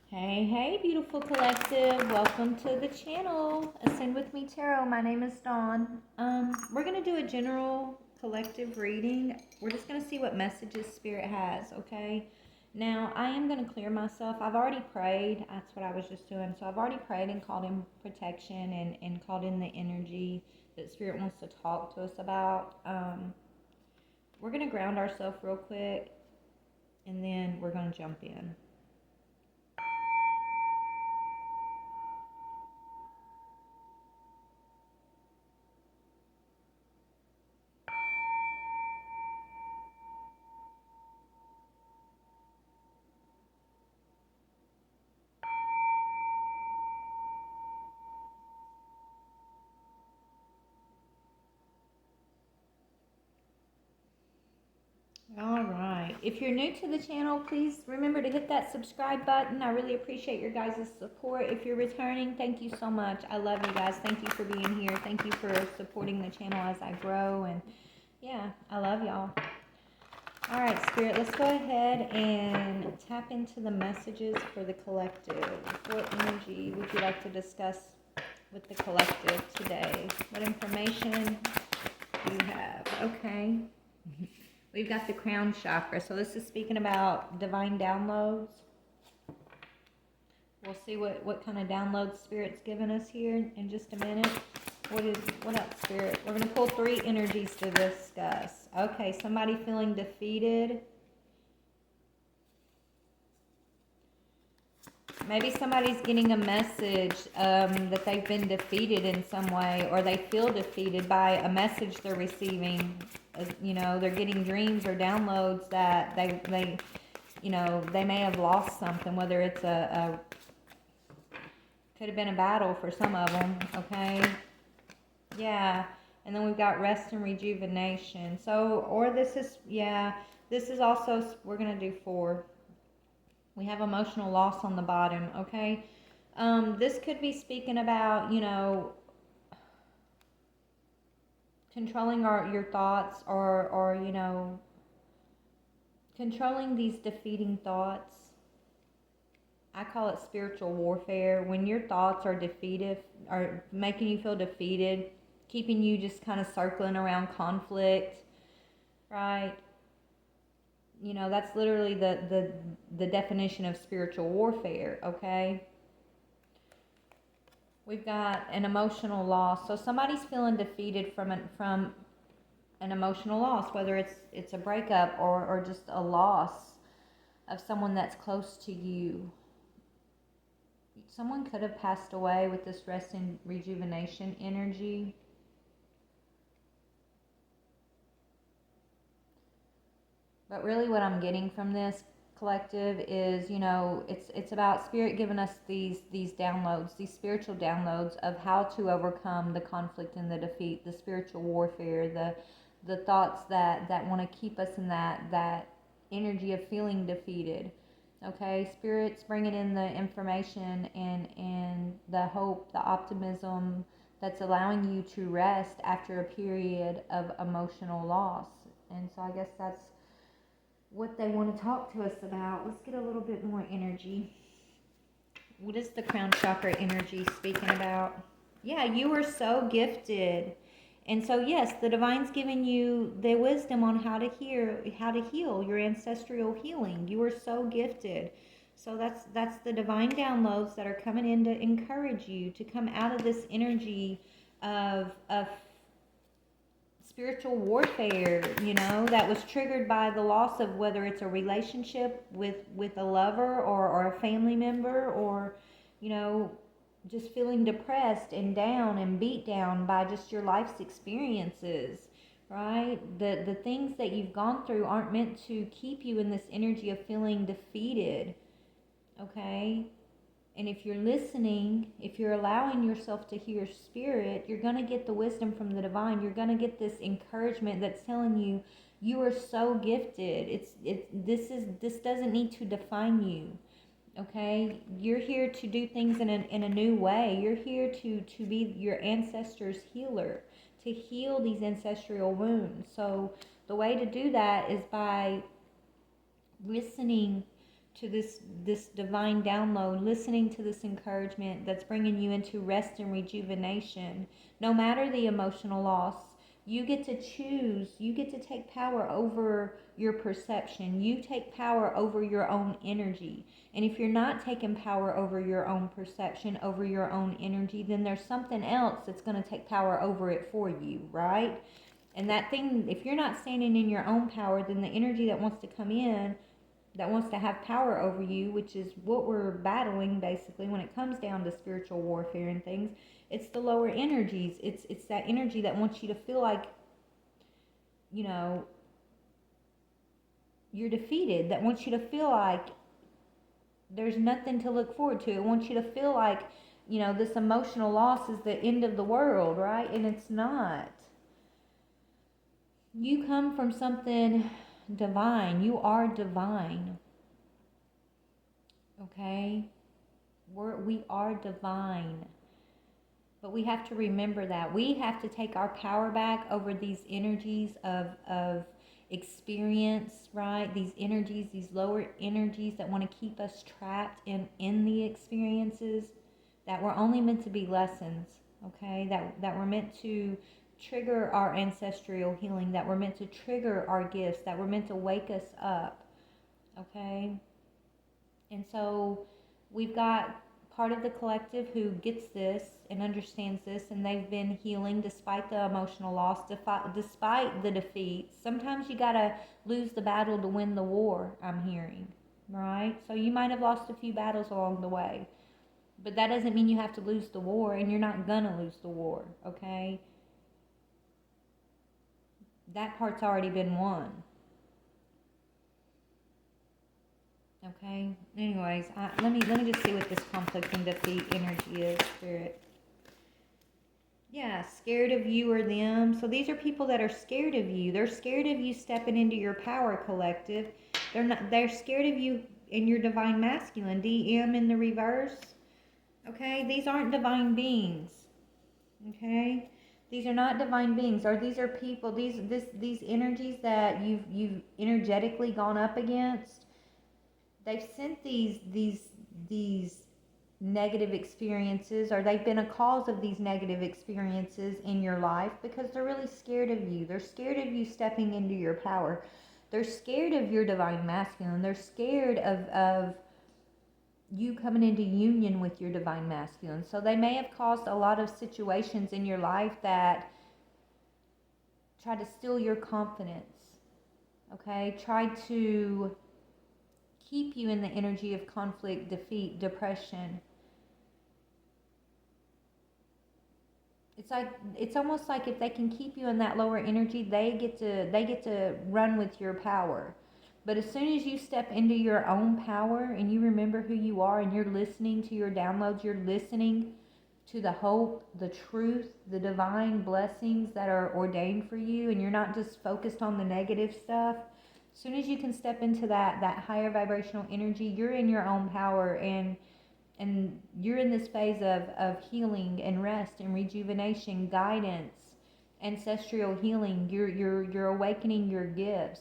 Hey, beautiful collective. Welcome to the channel. Ascend with me tarot. My name is Dawn. We're going to do a general collective reading. We're just going to see what messages Spirit has, okay? Now, I am going to clear myself. I've already prayed. That's what I was just doing. So I've already prayed and called in protection and called in the energy that Spirit wants to talk to us about. We're going to ground ourselves real quick, and then we're going to jump in. All right. If you're new to the channel, please remember to hit that subscribe button. I really appreciate your guys' support. If you're returning, thank you so much. I love you guys. Thank you for being here. Thank you for supporting the channel as I grow. And yeah, I love y'all. All right, Spirit, let's go ahead and tap into the messages for the collective. What energy would you like to discuss with the collective today? What information do you have? Okay. We've got the crown chakra. So this is speaking about divine downloads. We'll see what kind of download Spirit's given us here in just a minute. What up, Spirit? We're going to pull three energies to discuss. Okay, somebody feeling defeated. Maybe somebody's getting a message that they've been defeated in some way, or they feel defeated by a message they're receiving. They're getting dreams or downloads that they may have lost something, whether it's could have been a battle for some of them, okay? Yeah, and then we've got rest and rejuvenation. So, or this is also, we're going to do 4. We have emotional loss on the bottom, okay? This could be speaking about, controlling your thoughts or controlling these defeating thoughts. I call it spiritual warfare. When your thoughts are defeated, are making you feel defeated, keeping you just kind of circling around conflict, right? That's literally the definition of spiritual warfare, okay? We've got an emotional loss. So somebody's feeling defeated from an emotional loss, whether it's a breakup or just a loss of someone that's close to you. Someone could have passed away with this rest and rejuvenation energy. But really what I'm getting from this collective is, it's about Spirit giving us these downloads, these spiritual downloads of how to overcome the conflict and the defeat, the spiritual warfare, the thoughts that want to keep us in that energy of feeling defeated. Okay, Spirit's bringing in the information and the hope, the optimism that's allowing you to rest after a period of emotional loss. And so I guess that's what they want to talk to us about. Let's get a little bit more energy. What is the crown chakra energy speaking about? Yeah, you are so gifted. And so yes, the divine's giving you the wisdom on how to heal your ancestral healing. You are so gifted. So that's the divine downloads that are coming in to encourage you to come out of this energy of spiritual warfare, that was triggered by the loss of whether it's a relationship with a lover or a family member, or just feeling depressed and down and beat down by just your life's experiences, right? The things that you've gone through aren't meant to keep you in this energy of feeling defeated, okay? And if you're listening, if you're allowing yourself to hear Spirit, you're going to get the wisdom from the divine. You're going to get this encouragement that's telling you you are so gifted. This doesn't need to define you. Okay? You're here to do things in a new way. You're here to be your ancestors' healer, to heal these ancestral wounds. So the way to do that is by listening to this divine download, listening to this encouragement that's bringing you into rest and rejuvenation. No matter the emotional loss, you get to choose. You get to take power over your perception. You take power over your own energy. And if you're not taking power over your own perception, over your own energy, then there's something else that's going to take power over it for you, right? And that thing, if you're not standing in your own power, then the energy that wants to come in, that wants to have power over you, which is what we're battling basically when it comes down to spiritual warfare and things. It's the lower energies. It's that energy that wants you to feel like, you know, you're defeated, that wants you to feel like there's nothing to look forward to. It wants you to feel like, you know, this emotional loss is the end of the world, right? And it's not. You come from something divine. You are divine. Okay? We are divine. But we have to remember that. We have to take our power back over these energies of experience, right? These energies, these lower energies that want to keep us trapped in the experiences that were only meant to be lessons, okay? That were meant to trigger our ancestral healing, that were meant to trigger our gifts, that were meant to wake us up, okay? And so we've got part of the collective who gets this and understands this, and they've been healing despite the emotional loss, despite the defeat. Sometimes you gotta lose the battle to win the war, I'm hearing, right? So you might have lost a few battles along the way, but that doesn't mean you have to lose the war, and you're not gonna lose the war, okay? That part's already been won. Okay. Anyways, let me just see what this conflict and defeat energy is, Spirit. Yeah, scared of you or them. So these are people that are scared of you. They're scared of you stepping into your power, collective. They're scared of you in your divine masculine, DM in the reverse. Okay? These aren't divine beings. Okay? These are not divine beings. Or these are people, these energies that you've energetically gone up against. They've sent these negative experiences, or they've been a cause of these negative experiences in your life because they're really scared of you. They're scared of you stepping into your power. They're scared of your divine masculine. They're scared of you coming into union with your divine masculine. So they may have caused a lot of situations in your life that try to steal your confidence. Okay? Try to keep you in the energy of conflict, defeat, depression. It's almost like if they can keep you in that lower energy, they get to run with your power. But as soon as you step into your own power and you remember who you are and you're listening to your downloads, you're listening to the hope, the truth, the divine blessings that are ordained for you, and you're not just focused on the negative stuff. As soon as you can step into that higher vibrational energy, you're in your own power, and you're in this phase of healing and rest and rejuvenation, guidance, ancestral healing. You're awakening your gifts.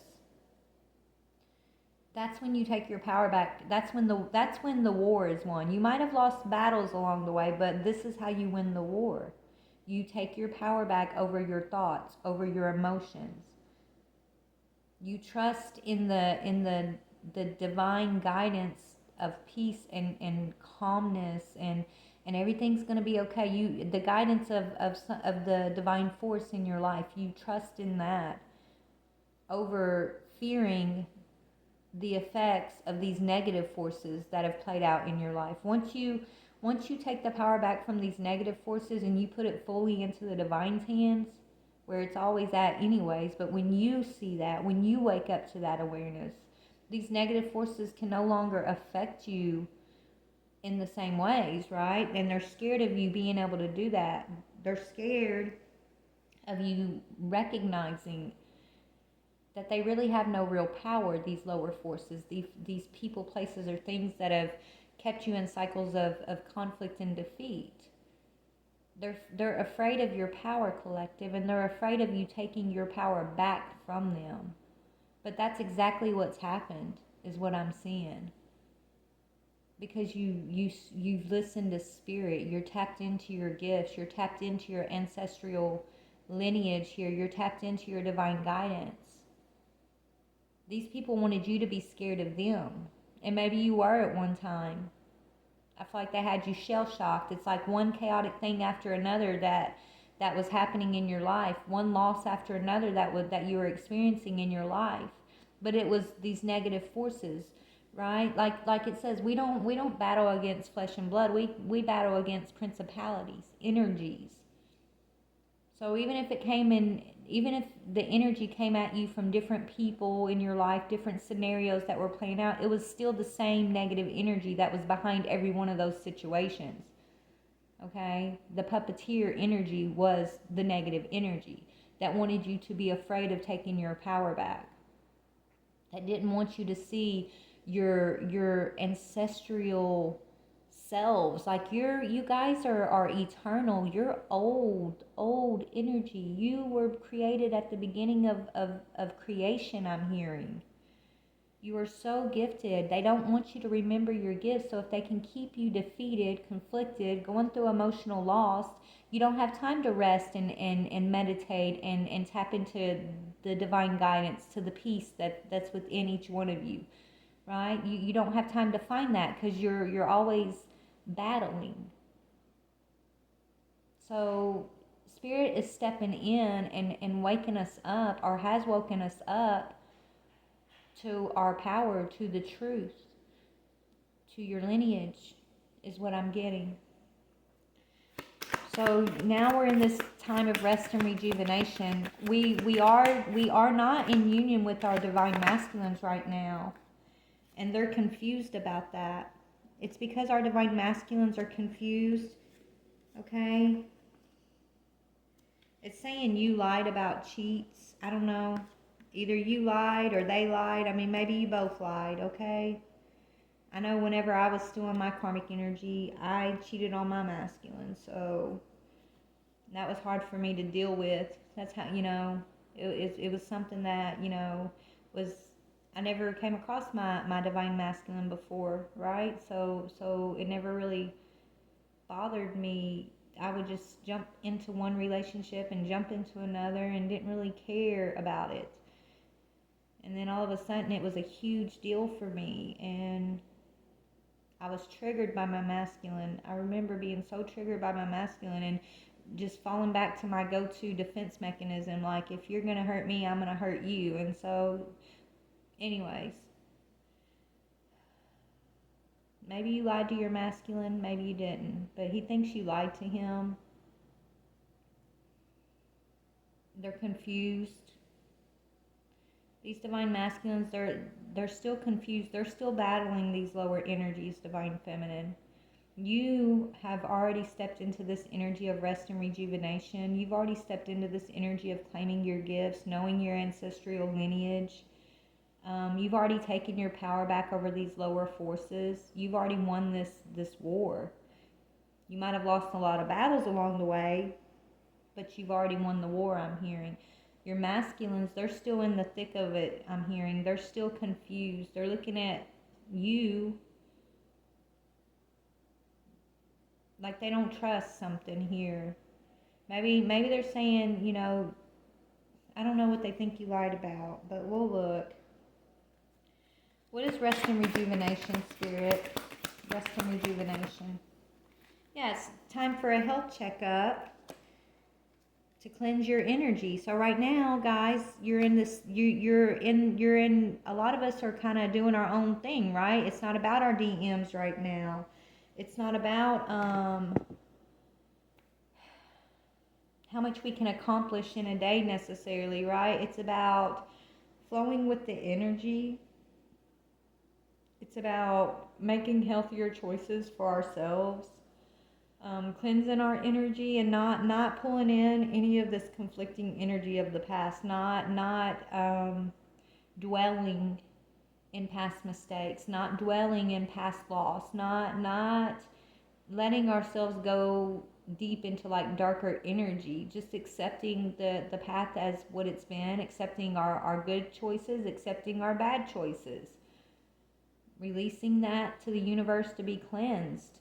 That's when you take your power back. That's when the war is won. You might have lost battles along the way, but this is how you win the war. You take your power back over your thoughts, over your emotions. You trust in the divine guidance of peace and calmness, and everything's going to be okay. The guidance of the divine force in your life, you trust in that over fearing the effects of these negative forces that have played out in your life. Once you take the power back from these negative forces and you put it fully into the divine's hands, where it's always at anyways, but when you see that, when you wake up to that awareness, these negative forces can no longer affect you in the same ways, right? And they're scared of you being able to do that. They're scared of you recognizing that they really have no real power, these lower forces, these people, places, or things that have kept you in cycles of conflict and defeat. They're afraid of your power, collective, and they're afraid of you taking your power back from them. But that's exactly what's happened, is what I'm seeing. because you've listened to spirit. You're tapped into your gifts. You're tapped into your ancestral lineage here. You're tapped into your divine guidance. These people wanted you to be scared of them, and maybe you were at one time. I feel like they had you shell shocked. It's like one chaotic thing after another that was happening in your life, one loss after another that you were experiencing in your life. But it was these negative forces, right? Like it says, we don't battle against flesh and blood. We battle against principalities, energies. So even if the energy came at you from different people in your life, different scenarios that were playing out, it was still the same negative energy that was behind every one of those situations. Okay? The puppeteer energy was the negative energy that wanted you to be afraid of taking your power back. That didn't want you to see your ancestral selves. Like you guys are eternal. You're old energy. You were created at the beginning of creation, I'm hearing. You are so gifted. They don't want you to remember your gifts. So if they can keep you defeated, conflicted, going through emotional loss, you don't have time to rest and meditate and tap into the divine guidance, to the peace that's within each one of you. Right? You don't have time to find that because you're always battling. So spirit is stepping in and waking us up, or has woken us up to our power, to the truth, to your lineage, is what I'm getting. So now we're in this time of rest and rejuvenation. We are not in union with our divine masculines right now, and they're confused about that. It's because our divine masculines are confused. Okay? It's saying you lied about cheats. I don't know. Either you lied or they lied. I mean, maybe you both lied, okay? I know whenever I was still in my karmic energy, I cheated on my masculine. So that was hard for me to deal with. That's how, it was something that, was, I never came across my divine masculine before, right? So it never really bothered me. I would just jump into one relationship and jump into another and didn't really care about it. And then all of a sudden it was a huge deal for me, and I was triggered by my masculine. I remember being so triggered by my masculine and just falling back to my go-to defense mechanism, like, if you're going to hurt me, I'm going to hurt you. And so, anyways, maybe you lied to your masculine, maybe you didn't, but he thinks you lied to him. They're confused. These divine masculines, they're still confused. They're still battling these lower energies, divine feminine. You have already stepped into this energy of rest and rejuvenation. You've already stepped into this energy of claiming your gifts, knowing your ancestral lineage. You've already taken your power back over these lower forces. You've already won this war. You might have lost a lot of battles along the way, but you've already won the war, I'm hearing. Your masculines, they're still in the thick of it, I'm hearing. They're still confused. They're looking at you like they don't trust something here. Maybe they're saying, I don't know what they think you lied about, but we'll look. What is rest and rejuvenation, Spirit? Rest and rejuvenation. Yeah, it's time for a health checkup to cleanse your energy. So right now, guys, you're in this, you're in, a lot of us are kind of doing our own thing, right? It's not about our DMs right now. It's not about how much we can accomplish in a day necessarily, right? It's about flowing with the energy. It's about making healthier choices for ourselves, cleansing our energy, and not pulling in any of this conflicting energy of the past, not dwelling in past mistakes, not dwelling in past loss, not letting ourselves go deep into like darker energy, just accepting the path as what it's been, accepting our good choices, accepting our bad choices. releasing that to the universe to be cleansed,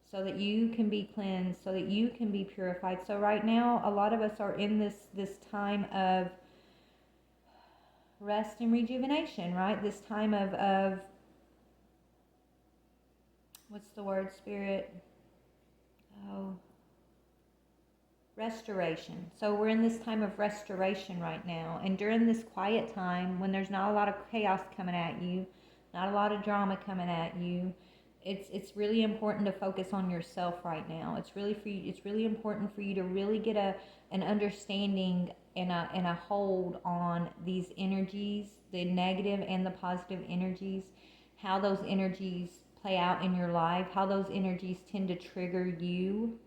so that you can be cleansed, so that you can be purified. So right now, a lot of us are in this time of rest and rejuvenation, right? This time of what's the word, Spirit? Oh, restoration. So we're in this time of restoration right now. And during this quiet time, when there's not a lot of chaos coming at you, not a lot of drama coming at you, it's really important to focus on yourself right now. It's really important for you to really get an understanding and a hold on these energies, the negative and the positive energies, how those energies play out in your life, how those energies tend to trigger you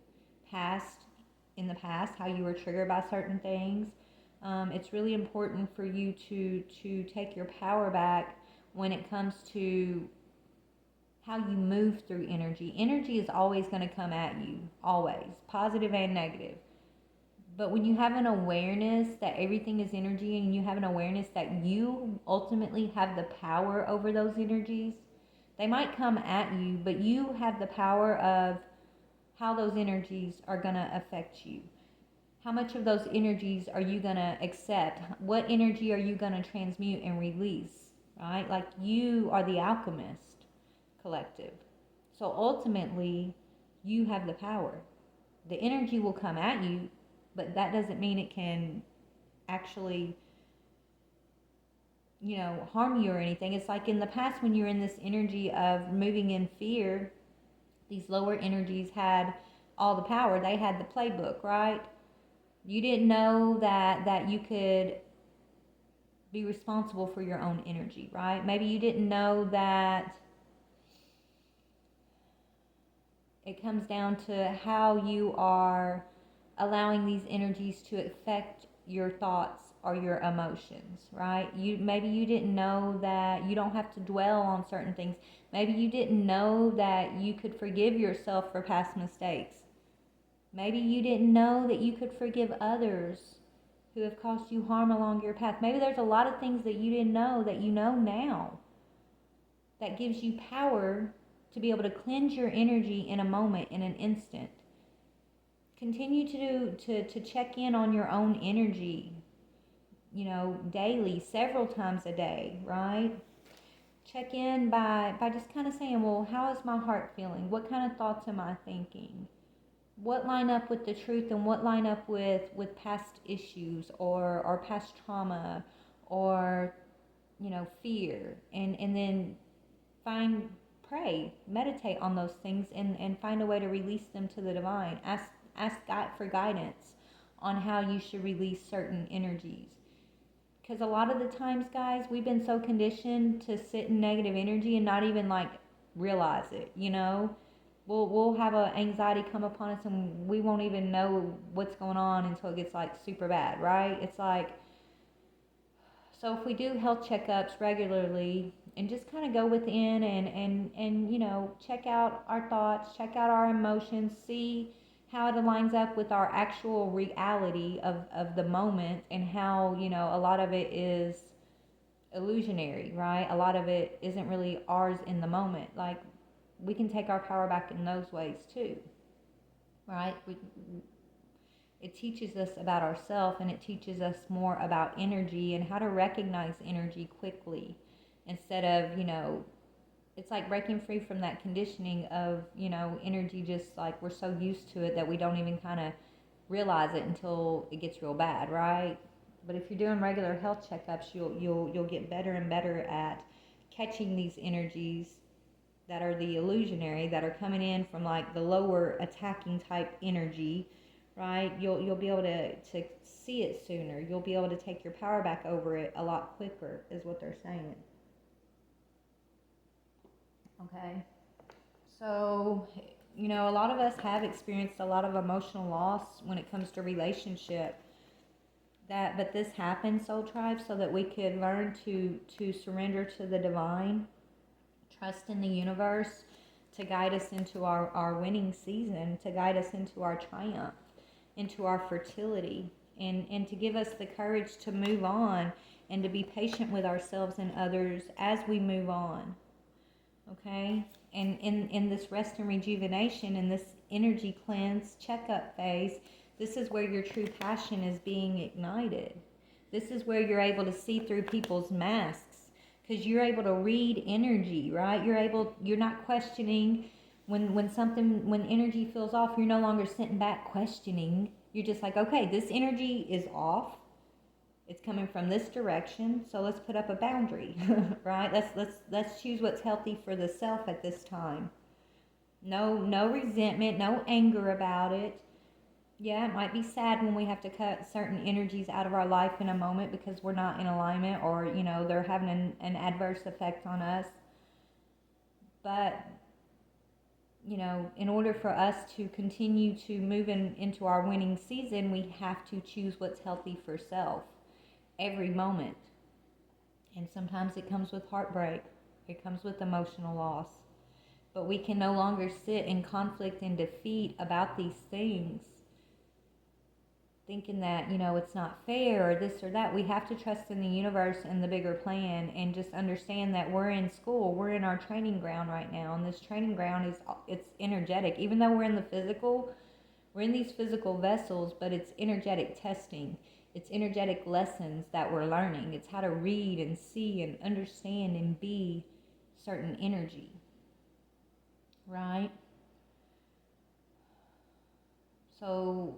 in the past, how you were triggered by certain things. It's really important for you to take your power back when it comes to how you move through energy. Energy is always going to come at you, always, positive and negative. But when you have an awareness that everything is energy, and you have an awareness that you ultimately have the power over those energies, they might come at you, but you have the power of how those energies are going to affect you. How much of those energies are you going to accept? What energy are you going to transmute and release, right? Like, you are the alchemist collective. So ultimately, you have the power. The energy will come at you, but that doesn't mean it can actually, harm you or anything. It's like in the past, when you're in this energy of moving in fear, these lower energies had all the power. They had the playbook, right? You didn't know that you could be responsible for your own energy, right? Maybe you didn't know that it comes down to how you are allowing these energies to affect your thoughts or your emotions, right? Maybe you didn't know that you don't have to dwell on certain things. Maybe you didn't know that you could forgive yourself for past mistakes. Maybe you didn't know that you could forgive others who have caused you harm along your path. Maybe there's a lot of things that you didn't know that you know now, that gives you power to be able to cleanse your energy in a moment, in an instant. Continue to check in on your own energy, daily, several times a day, right? Check in by just kind of saying, well, how is my heart feeling? What kind of thoughts am I thinking? What line up with the truth, and what line up with past issues or past trauma or, fear? And then pray, meditate on those things, and find a way to release them to the divine. Ask God for guidance on how you should release certain energies. Because a lot of the times, guys, we've been so conditioned to sit in negative energy and not even realize it. We'll have an anxiety come upon us, and we won't even know what's going on until it gets super bad, right? It's so if we do health checkups regularly and just kind of go within and check out our thoughts, check out our emotions, see how it aligns up with our actual reality of the moment, and how, a lot of it is illusionary, right? A lot of it isn't really ours in the moment. We can take our power back in those ways too, right? It teaches us about ourselves, and it teaches us more about energy and how to recognize energy quickly, instead of, it's like breaking free from that conditioning of, energy, just we're so used to it that we don't even kind of realize it until it gets real bad, right? But if you're doing regular health checkups, you'll get better and better at catching these energies that are the illusionary, that are coming in from the lower attacking type energy, right? You'll be able to see it sooner. You'll be able to take your power back over it a lot quicker, is what they're saying. Okay. So, a lot of us have experienced a lot of emotional loss when it comes to relationship. But this happened, Soul Tribe, so that we could learn to surrender to the divine, trust in the universe to guide us into our winning season, to guide us into our triumph, into our fertility, and to give us the courage to move on, and to be patient with ourselves and others as we move on. okay? And in this rest and rejuvenation, in this energy cleanse checkup phase, this is where your true passion is being ignited. This is where you're able to see through people's masks, because you're able to read energy, right? You're not questioning when energy feels off. You're no longer sitting back questioning. You're just like, okay, this energy is off. It's coming from this direction, so let's put up a boundary, right? Let's choose what's healthy for the self at this time. No resentment, no anger about it. Yeah, it might be sad when we have to cut certain energies out of our life in a moment because we're not in alignment, or they're having an adverse effect on us. But in order for us to continue to move into our winning season, we have to choose what's healthy for self every moment. And sometimes it comes with heartbreak, it comes with emotional loss. But we can no longer sit in conflict and defeat about these things, thinking that, it's not fair or this or that. We have to trust in the universe and the bigger plan, and just understand that we're in school, we're in our training ground right now, and this training ground it's energetic. Even though we're in the physical, we're in these physical vessels, but it's energetic testing. It's energetic lessons that we're learning. It's how to read and see and understand and be certain energy, right? So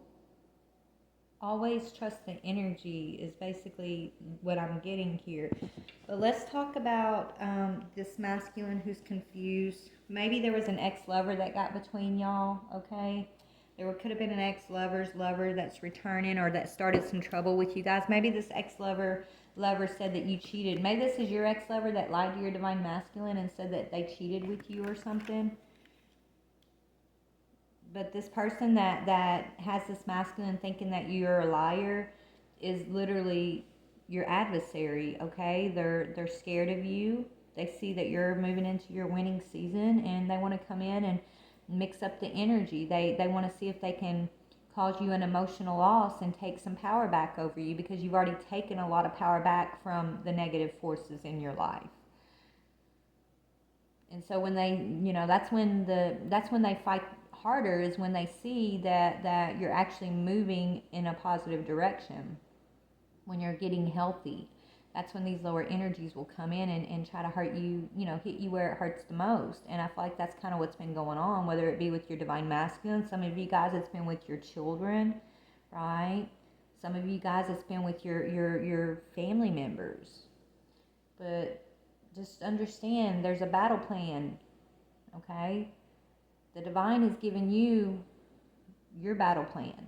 always trust the energy is basically what I'm getting here. But let's talk about this masculine who's confused. Maybe there was an ex-lover that got between y'all, okay? Could have been an ex-lover's lover that's returning, or that started some trouble with you guys. Maybe this ex-lover said that you cheated. Maybe this is your ex-lover that lied to your divine masculine and said that they cheated with you or something. But this person that has this masculine thinking that you're a liar is literally your adversary, okay? They're scared of you. They see that you're moving into your winning season, and they want to come in and mix up the energy. They want to see if they can cause you an emotional loss and take some power back over you, because you've already taken a lot of power back from the negative forces in your life. And so when they, that's when they fight harder, is when they see that you're actually moving in a positive direction, when you're getting healthy. That's when these lower energies will come in and try to hurt you, hit you where it hurts the most. And I feel like that's kind of what's been going on, whether it be with your divine masculine. Some of you guys, it's been with your children, right? Some of you guys, it's been with your family members. But just understand, there's a battle plan, okay? The divine is giving you your battle plan.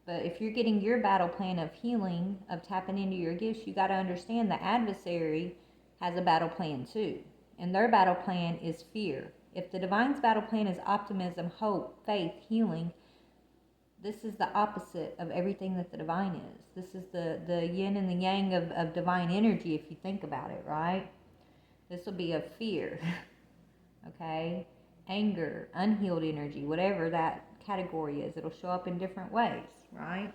But if you're getting your battle plan of healing, of tapping into your gifts, you got to understand the adversary has a battle plan too. And their battle plan is fear. If the divine's battle plan is optimism, hope, faith, healing, this is the opposite of everything that the divine is. This is the yin and the yang of divine energy, if you think about it, right? This will be of fear, okay? Anger, unhealed energy, whatever that category is. It'll show up in different ways, right?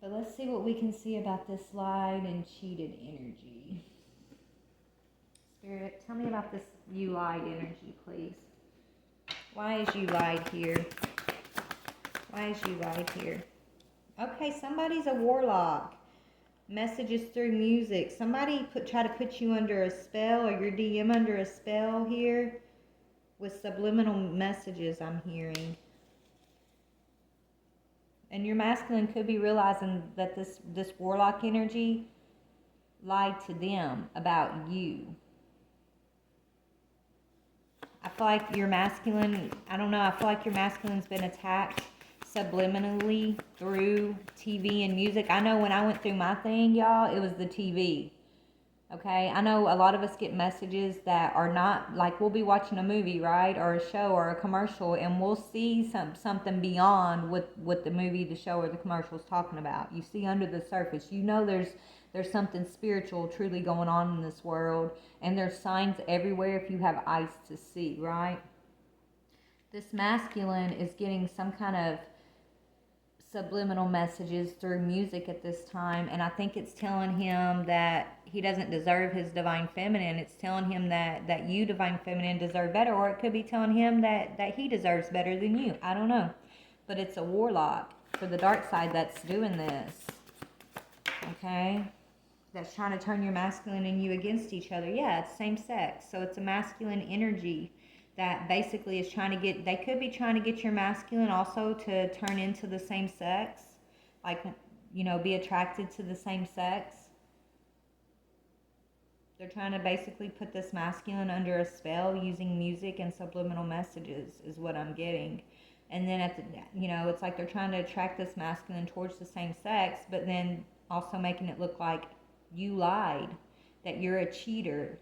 But let's see what we can see about this lied and cheated energy. Spirit, tell me about this you lied energy, please. Why is you lied here? Why is you lied here? Okay, somebody's a warlock. Messages through music. Somebody try to put you under a spell, or your DM under a spell here with subliminal messages I'm hearing. And your masculine could be realizing that this warlock energy lied to them about you. I feel like your masculine, I don't know, I feel like your masculine's been attacked subliminally through TV and music. I know when I went through my thing, y'all, it was the TV. Okay, I know a lot of us get messages that are not, like, we'll be watching a movie, right, or a show or a commercial, and we'll see something beyond what the movie, the show, or the commercial is talking about. You see under the surface. You know there's something spiritual truly going on in this world, and there's signs everywhere if you have eyes to see, right? This masculine is getting some kind of subliminal messages through music at this time, and I think it's telling him that he doesn't deserve his divine feminine. It's telling him that you, divine feminine, deserve better, or it could be telling him that he deserves better than you. I don't know, but it's a warlock for the dark side that's doing this. Okay, that's trying to turn your masculine and you against each other. Yeah, it's same sex, so it's a masculine energy that basically is trying to get, they could be trying to get your masculine also to turn into the same sex, like, you know, be attracted to the same sex. They're trying to basically put this masculine under a spell using music and subliminal messages is what I'm getting. And then at the, you know, it's like they're trying to attract this masculine towards the same sex, but then also making it look like you lied, that you're a cheater,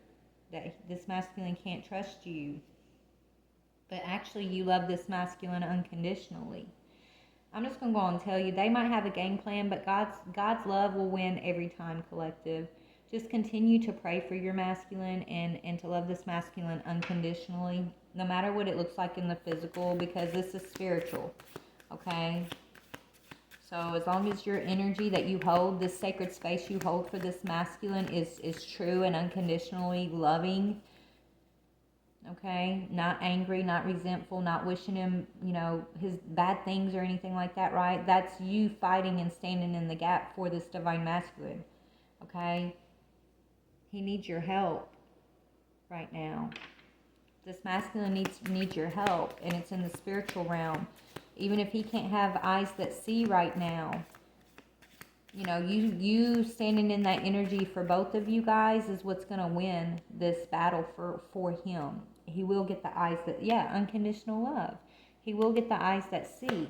that this masculine can't trust you. But actually you love this masculine unconditionally. I'm just going to go on and tell you, they might have a game plan, but God's love will win every time, collective. Just continue to pray for your masculine and to love this masculine unconditionally, no matter what it looks like in the physical, because this is spiritual, okay? So as long as your energy that you hold, this sacred space you hold for this masculine is true and unconditionally loving, okay, not angry, not resentful, not wishing him, you know, his bad things or anything like that, right? That's you fighting and standing in the gap for this divine masculine, okay? He needs your help right now. This masculine needs your help, and it's in the spiritual realm. Even if he can't have eyes that see right now, you know, you standing in that energy for both of you guys is what's going to win this battle for him. He will get the eyes that, yeah, unconditional love. He will get the eyes that see.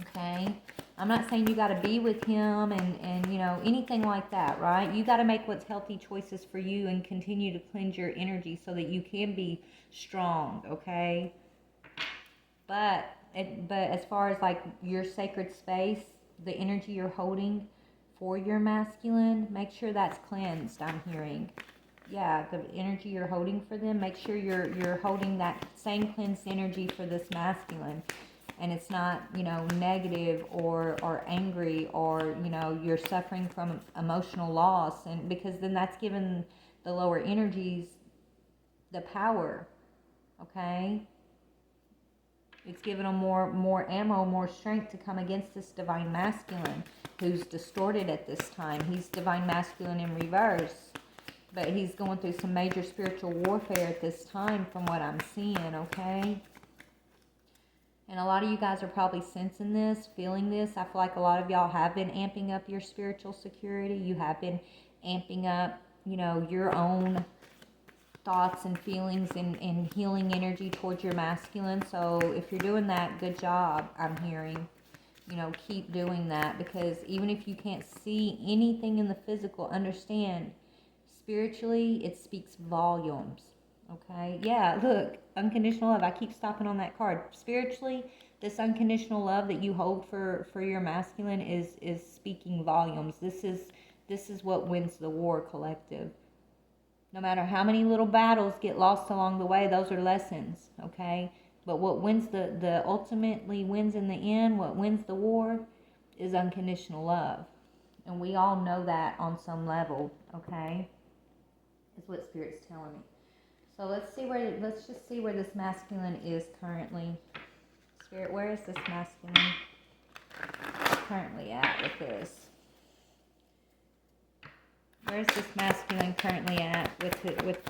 Okay? I'm not saying you got to be with him and, you know, anything like that, right? You got to make what's healthy choices for you and continue to cleanse your energy so that you can be strong, okay? But as far as like your sacred space, the energy you're holding for your masculine, make sure that's cleansed, I'm hearing. Yeah, the energy you're holding for them, make sure you're holding that same cleansed energy for this masculine. And it's not, you know, negative or angry, or, you know, you're suffering from emotional loss, and because then that's given the lower energies the power, okay? It's given them more ammo, more strength to come against this divine masculine who's distorted at this time. He's divine masculine in reverse, but he's going through some major spiritual warfare at this time from what I'm seeing, okay? And a lot of you guys are probably sensing this, feeling this. I feel like a lot of y'all have been amping up your spiritual security. You have been amping up, you know, your own thoughts and feelings and healing energy towards your masculine. So if you're doing that, good job, I'm hearing. You know, keep doing that, because even if you can't see anything in the physical, understand, spiritually, it speaks volumes. Okay, yeah, look, unconditional love. I keep stopping on that card. Spiritually, this unconditional love that you hold for your masculine is speaking volumes. This is what wins the war, collective. No matter how many little battles get lost along the way, those are lessons, okay? But what wins the ultimately wins in the end, what wins the war, is unconditional love. And we all know that on some level, okay? Is what Spirit's telling me. So let's just see where this masculine is currently. Spirit, where is this masculine currently at with this? Where's this masculine currently at with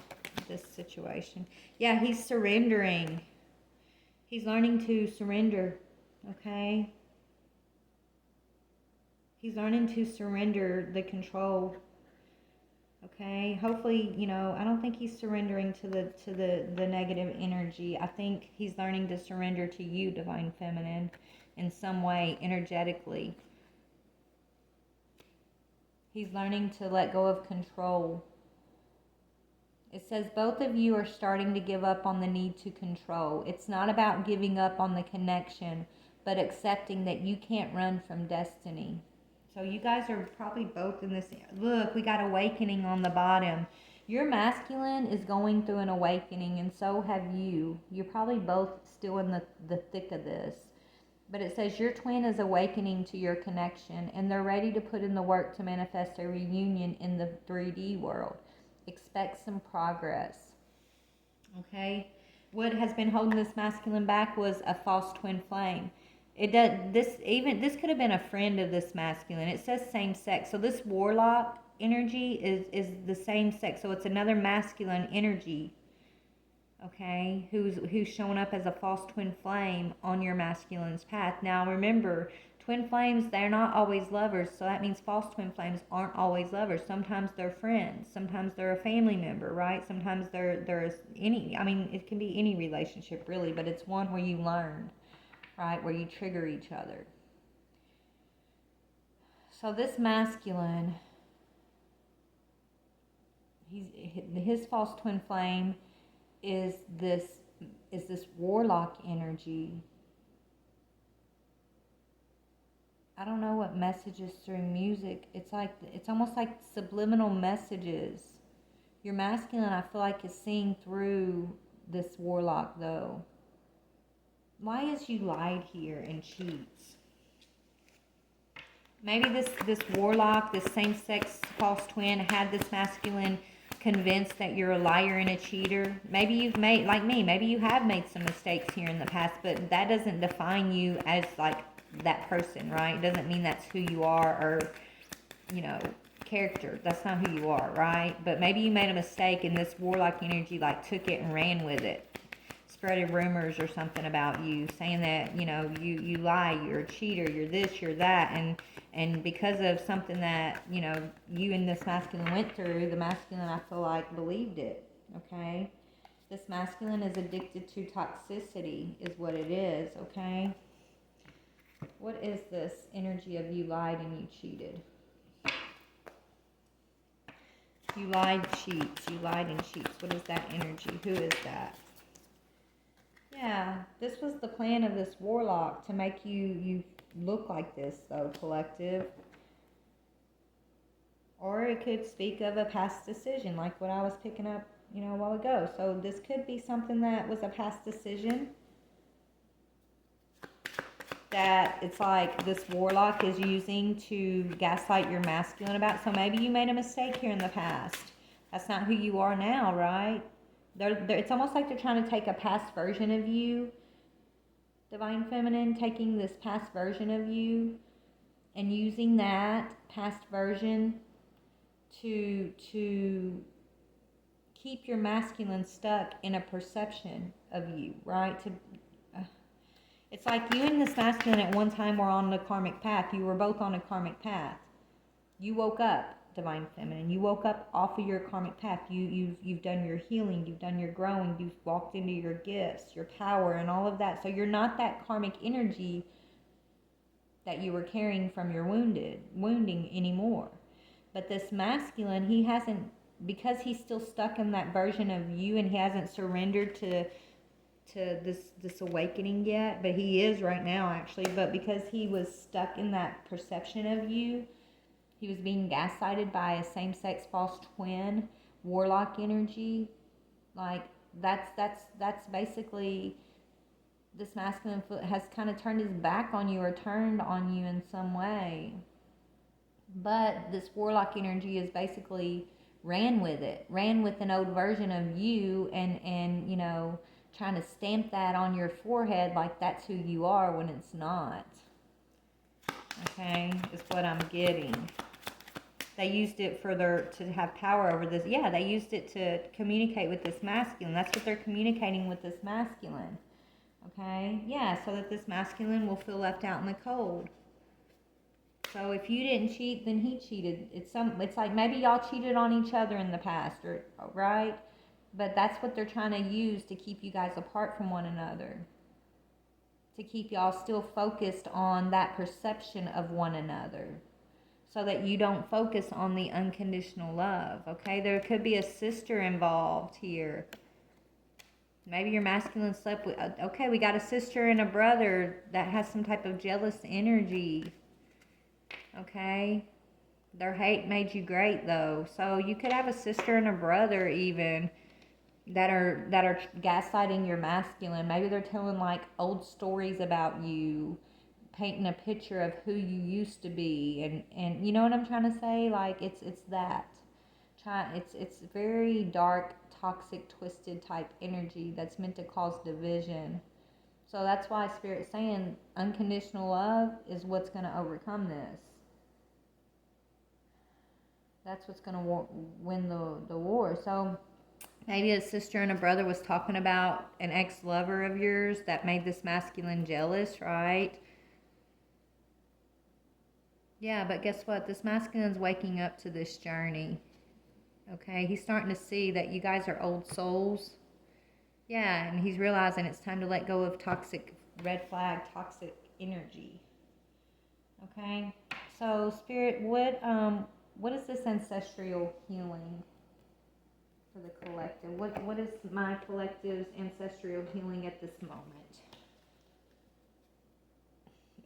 this situation? Yeah, he's surrendering. He's learning to surrender, okay? He's learning to surrender the control. Okay, hopefully, you know, I don't think he's surrendering to the negative energy. I think he's learning to surrender to you, divine feminine, in some way, energetically. He's learning to let go of control. It says both of you are starting to give up on the need to control. It's not about giving up on the connection, but accepting that you can't run from destiny. So you guys are probably both in this. Look, we got awakening on the bottom. Your masculine is going through an awakening, and so have you. You're probably both still in the thick of this. But it says your twin is awakening to your connection and they're ready to put in the work to manifest a reunion in the 3D world. Expect some progress. Okay? What has been holding this masculine back was a false twin flame. This could have been a friend of this masculine. It says same sex. So this warlock energy is the same sex. So it's another masculine energy, okay, who's showing up as a false twin flame on your masculine's path. Now remember, twin flames, they're not always lovers, so that means false twin flames aren't always lovers. Sometimes they're friends, sometimes they're a family member, right? Sometimes there's any, I mean, it can be any relationship really, but it's one where you learn, right, where you trigger each other. So this masculine, his false twin flame is this warlock energy. I don't know what messages through music. It's almost like subliminal messages. Your masculine, I feel like, is seeing through this warlock though. Why is you lied here and cheats? Maybe this warlock, this same-sex false twin, had this masculine convinced that you're a liar and a cheater. Maybe you've made, like me, maybe you have made some mistakes here in the past, but that doesn't define you as like that person, right? It doesn't mean that's who you are, or, you know, character. That's not who you are, right? But maybe you made a mistake and this warlock energy like took it and ran with it. Spreaded rumors or something about you, saying that, you know, you lie, you're a cheater, you're this, you're that, and because of something that, you know, you and this masculine went through, the masculine, I feel like, believed it, okay? This masculine is addicted to toxicity is what it is, okay? What is this energy of you lied and you cheated? You lied, cheats. You lied and cheats. What is that energy? Who is that? Yeah, this was the plan of this warlock, to make you look like this, though, collective. Or it could speak of a past decision, like what I was picking up, you know, a while ago. So this could be something that was a past decision that it's like this warlock is using to gaslight your masculine about. So maybe you made a mistake here in the past. That's not who you are now, right? It's almost like they're trying to take a past version of you, Divine Feminine, taking this past version of you and using that past version to keep your masculine stuck in a perception of you, right? It's like you and this masculine at one time were on the karmic path. You were both on a karmic path. You woke up, Divine Feminine. You woke up off of your karmic path. You've done your healing. You've done your growing. You've walked into your gifts, your power, and all of that. So you're not that karmic energy that you were carrying from your wounding anymore. But this masculine, he hasn't, because he's still stuck in that version of you, and he hasn't surrendered to this awakening yet, but he is right now actually, but because he was stuck in that perception of you, he was being gaslighted by a same-sex false twin warlock energy. Like that's basically, this masculine has kind of turned his back on you or turned on you in some way. But this warlock energy is basically ran with an old version of you, and you know, trying to stamp that on your forehead like that's who you are when it's not. Okay, is what I'm getting. They used it to have power over this. Yeah, they used it to communicate with this masculine. That's what they're communicating with this masculine. Okay, yeah, so that this masculine will feel left out in the cold. So if you didn't cheat, then he cheated. It's like maybe y'all cheated on each other in the past, or right? But that's what they're trying to use to keep you guys apart from one another. To keep y'all still focused on that perception of one another. So that you don't focus on the unconditional love, okay? There could be a sister involved here. Maybe your masculine slept with, okay, we got a sister and a brother that has some type of jealous energy, okay? Their hate made you great, though. So you could have a sister and a brother even that are gaslighting your masculine. Maybe they're telling like old stories about you. painting a picture of who you used to be, and you know what I'm trying to say? Like it's that. It's very dark, toxic, twisted type energy that's meant to cause division. So that's why Spirit's saying unconditional love is what's going to overcome this. That's what's going to win the war. So maybe a sister and a brother was talking about an ex-lover of yours that made this masculine jealous, right? Yeah, but guess what? This masculine's waking up to this journey. Okay, he's starting to see that you guys are old souls. Yeah, and he's realizing it's time to let go of toxic, red flag, toxic energy. Okay, so Spirit, what is this ancestral healing for the collective? What is my collective's ancestral healing at this moment?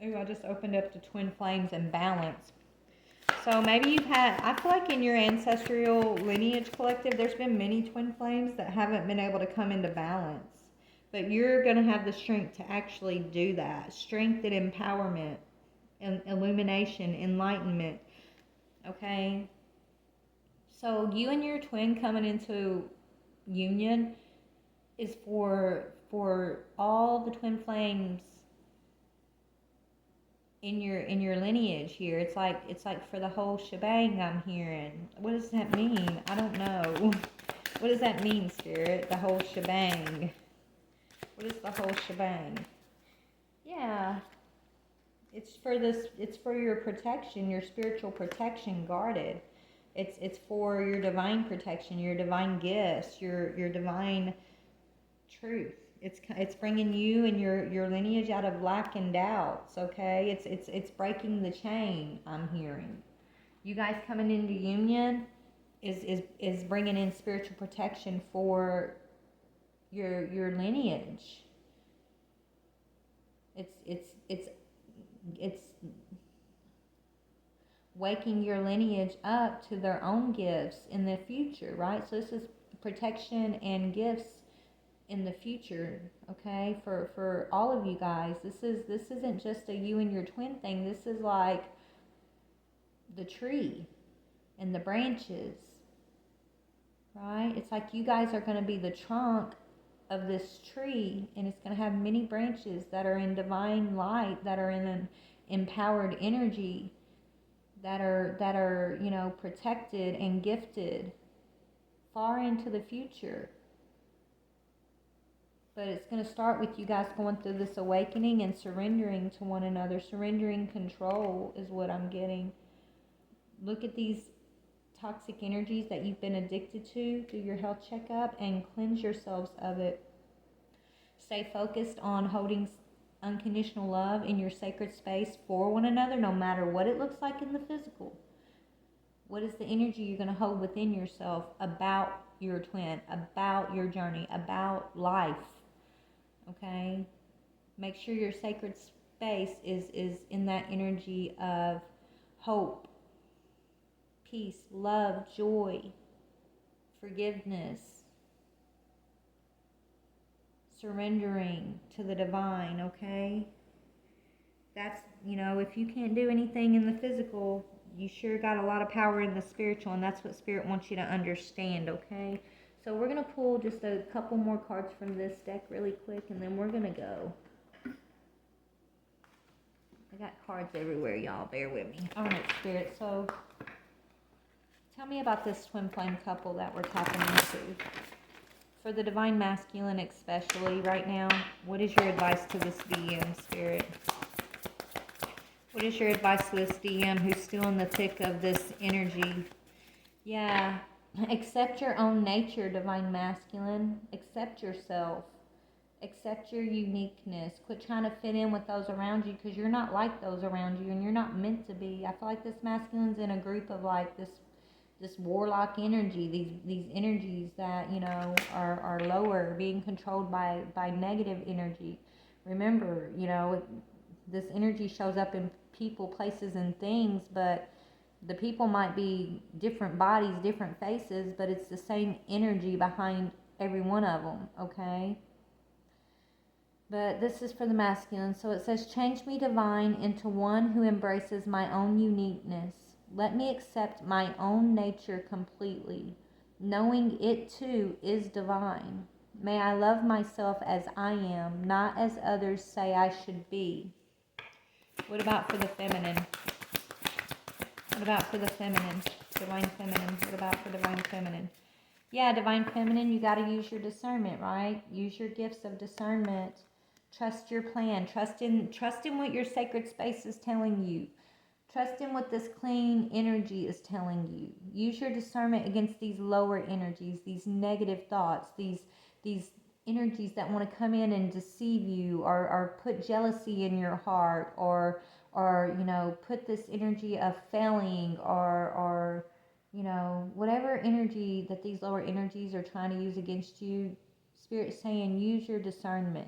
Ooh, I just opened up the twin flames and balance. So maybe you've had, I feel like in your ancestral lineage collective, there's been many twin flames that haven't been able to come into balance. But you're going to have the strength to actually do that. Strength and empowerment, and illumination, enlightenment. Okay? So you and your twin coming into union is for all the twin flames in your lineage here. It's like for the whole shebang I'm hearing. What does that mean? I don't know. What does that mean, Spirit? The whole shebang. What is the whole shebang? Yeah. It's for your protection, your spiritual protection guarded. It's for your divine protection, your divine gifts, your divine truth. It's bringing you and your lineage out of lack and doubts, okay? It's breaking the chain, I'm hearing. You guys coming into union is bringing in spiritual protection for your lineage. It's waking your lineage up to their own gifts in the future, right? So this is protection and gifts in the future, okay, for all of you guys. This isn't just a you and your twin thing. This is like the tree and the branches, right? It's like you guys are going to be the trunk of this tree, and it's going to have many branches that are in divine light, that are in an empowered energy, that are protected and gifted far into the future. But it's going to start with you guys going through this awakening and surrendering to one another. Surrendering control is what I'm getting. Look at these toxic energies that you've been addicted to. Do your health checkup and cleanse yourselves of it. Stay focused on holding unconditional love in your sacred space for one another, no matter what it looks like in the physical. What is the energy you're going to hold within yourself about your twin, about your journey, about life? Okay? Make sure your sacred space is in that energy of hope, peace, love, joy, forgiveness, surrendering to the divine, okay? That's, if you can't do anything in the physical, you sure got a lot of power in the spiritual, and that's what Spirit wants you to understand, okay? So we're going to pull just a couple more cards from this deck really quick, and then we're going to go. I got cards everywhere, y'all. Bear with me. All right, Spirit. So tell me about this twin flame couple that we're tapping into. For the divine masculine especially right now, what is your advice to this DM, Spirit? What is your advice to this DM who's still in the thick of this energy? Yeah. Accept your own nature, divine masculine. Accept yourself. Accept your uniqueness. Quit trying to fit in with those around you, because you're not like those around you, and you're not meant to be. I feel like this masculine's in a group of like this warlock energy, these energies that, are lower, being controlled by negative energy. Remember, this energy shows up in people, places, and things, but the people might be different bodies, different faces, but it's the same energy behind every one of them, okay? But this is for the masculine. So it says, change me, divine, into one who embraces my own uniqueness. Let me accept my own nature completely, knowing it too is divine. May I love myself as I am, not as others say I should be. What about for the feminine? What about for the feminine? Divine feminine. What about for divine feminine? Yeah, divine feminine, you got to use your discernment, right? Use your gifts of discernment. Trust your plan. Trust in what your sacred space is telling you. Trust in what this clean energy is telling you. Use your discernment against these lower energies, these negative thoughts, these energies that want to come in and deceive you, or put jealousy in your heart, or put this energy of failing, or whatever energy that these lower energies are trying to use against you. Spirit's saying, use your discernment.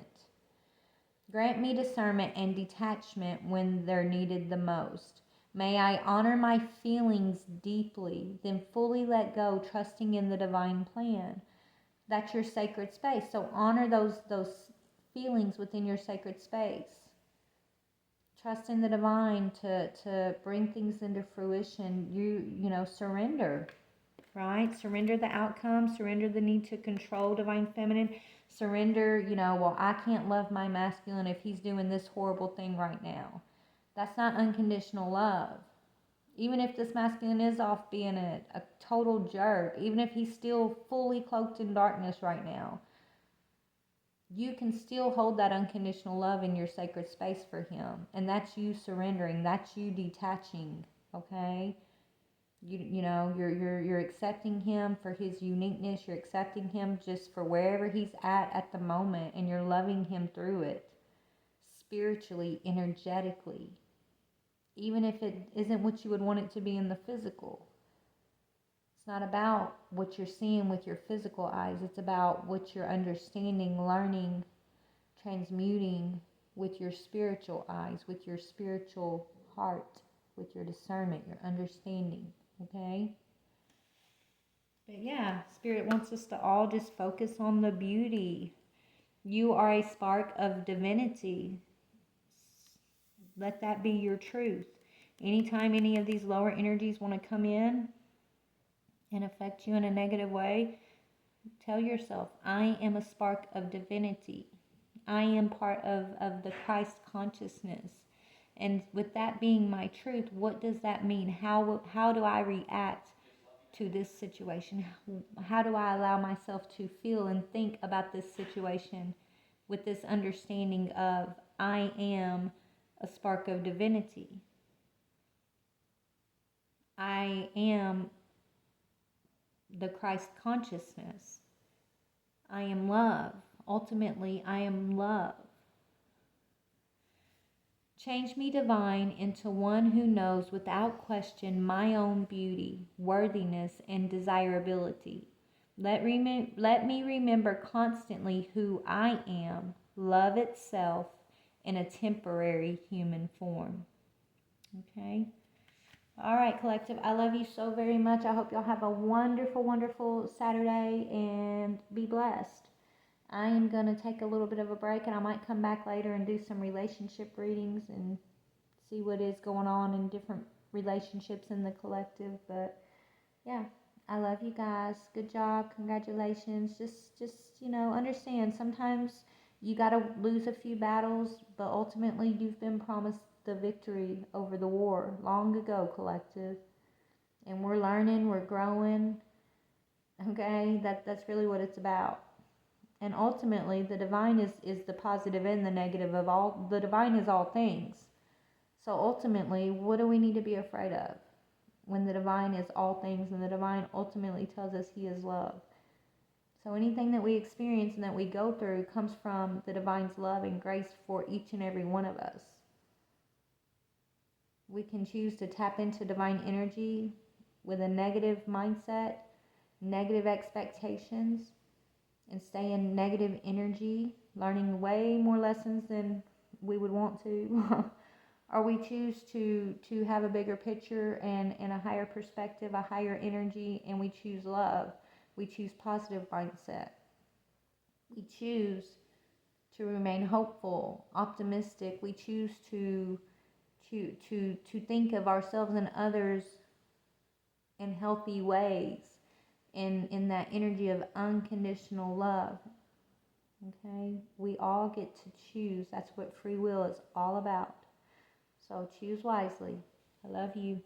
Grant me discernment and detachment when they're needed the most. May I honor my feelings deeply, then fully let go, trusting in the divine plan. That's your sacred space. So honor those feelings within your sacred space. Trust in the divine to bring things into fruition. Surrender, right? Surrender the outcome, surrender the need to control, divine feminine. Surrender, well, I can't love my masculine if he's doing this horrible thing right now. That's not unconditional love. Even if this masculine is off being a total jerk, even if he's still fully cloaked in darkness right now, you can still hold that unconditional love in your sacred space for him. And that's you surrendering. That's you detaching, okay? You're accepting him for his uniqueness. You're accepting him just for wherever he's at the moment, and you're loving him through it, spiritually, energetically, even if it isn't what you would want it to be in the physical. It's not about what you're seeing with your physical eyes. It's about what you're understanding, learning, transmuting with your spiritual eyes, with your spiritual heart, with your discernment, your understanding, okay? But yeah, Spirit wants us to all just focus on the beauty. You are a spark of divinity. Let that be your truth. Anytime any of these lower energies want to come in and affect you in a negative way, tell yourself, I am a spark of divinity. I am part of the Christ consciousness. And with that being my truth, what does that mean? How do I react to this situation? How do I allow myself to feel and think about this situation with this understanding of I am a spark of divinity? I am the Christ consciousness. I am love. Ultimately, I am love. Change me, divine, into one who knows without question my own beauty, worthiness, and desirability. Let me remember constantly who I am, love itself, in a temporary human form. Okay? All right, collective. I love you so very much. I hope y'all have a wonderful, wonderful Saturday and be blessed. I am going to take a little bit of a break, and I might come back later and do some relationship readings and see what is going on in different relationships in the collective. But yeah, I love you guys. Good job. Congratulations. Just understand sometimes you got to lose a few battles, but ultimately you've been promised the victory over the war long ago, collective. And we're learning, we're growing. Okay? That's really what it's about. And ultimately, the divine is the positive and the negative of all. The divine is all things. So ultimately, what do we need to be afraid of when the divine is all things and the divine ultimately tells us he is love? So anything that we experience and that we go through comes from the divine's love and grace for each and every one of us. We can choose to tap into divine energy with a negative mindset, negative expectations, and stay in negative energy, learning way more lessons than we would want to. Or we choose to have a bigger picture and a higher perspective, a higher energy, and we choose love. We choose positive mindset. We choose to remain hopeful, optimistic. We choose to think of ourselves and others in healthy ways, in that energy of unconditional love. Okay? We all get to choose. That's what free will is all about. So choose wisely. I love you.